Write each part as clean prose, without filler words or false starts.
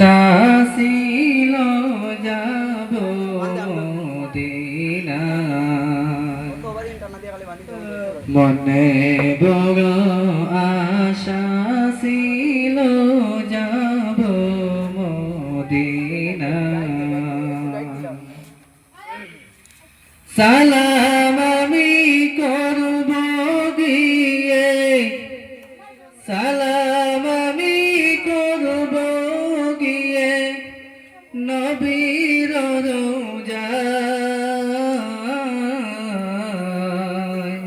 আশা ছিল যাব মদিনা মনে বড় আশা ছিল যাব মদিনা সালাম আমি করব গিয়ে সালাম আমি করব গিয়ে নবীর রওজায়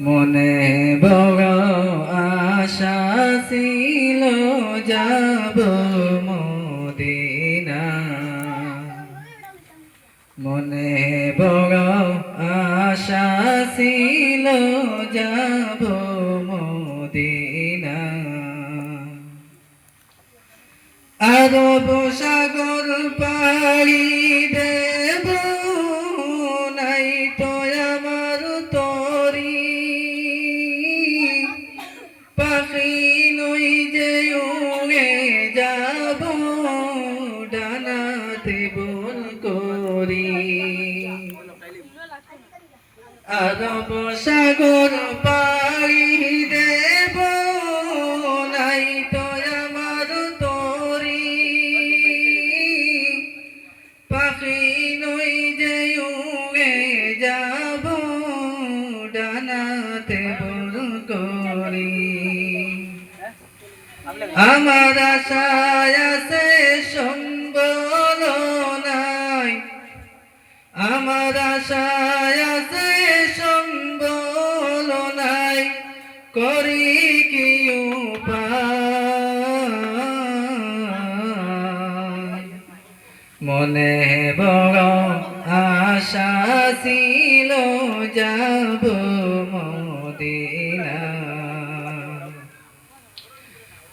মনে বড় আশা ছিল যাব মদিনা মনে বড় আশা ছিল যাব মদিনা আরব সাগর পাড়ি দেব নাই তো আমার তরি পাখি নই যে উড়ে যাব ডানাতে বল করি আরব সাগর পাড়ি দেব নাই তো আমার তরি পাখি নই যে উড়ে যাব ডানাতে বল করি আমার আশায় আছে সম্বল নাই আমার আশায় আছে সম্বল নাই করি কি উপায় মনে বড় আশা ছিল যাব মদিনা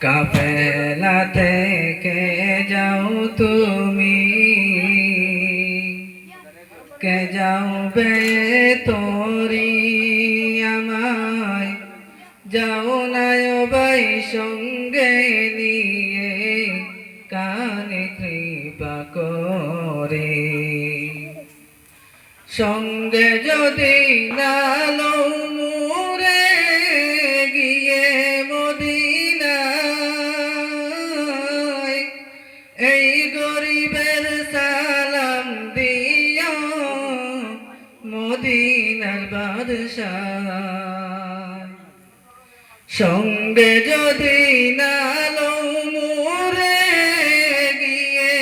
কাফেলা থেকে যাও তুমি কে যাবে তোরি আমায় যাও না ভাই সঙ্গে নিয়ে কানে কৃপা করে সঙ্গে যদি না লও মোরে গিয়ে মদিনায় এই গরিবের সালাম দিও মদিনার বাদশাহ সঙ্গে যদি না লও মোরে গিয়ে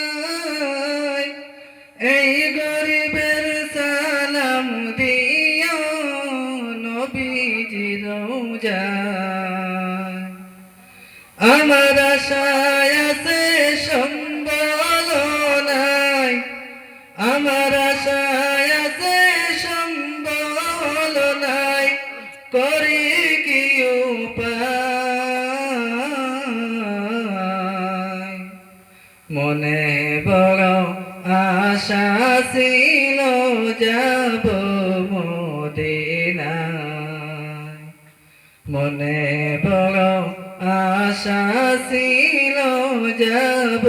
মদিনায় এই গরিবের সালাম দিও নবীজির রওজায় আমার আশায় আছে সম্বল নাই আমার আশায় আছে সম্বল নাই করি কি উপায় মনে বড় আশা ছিল যাব মদিনা মনে বড় আশা ছিল যাব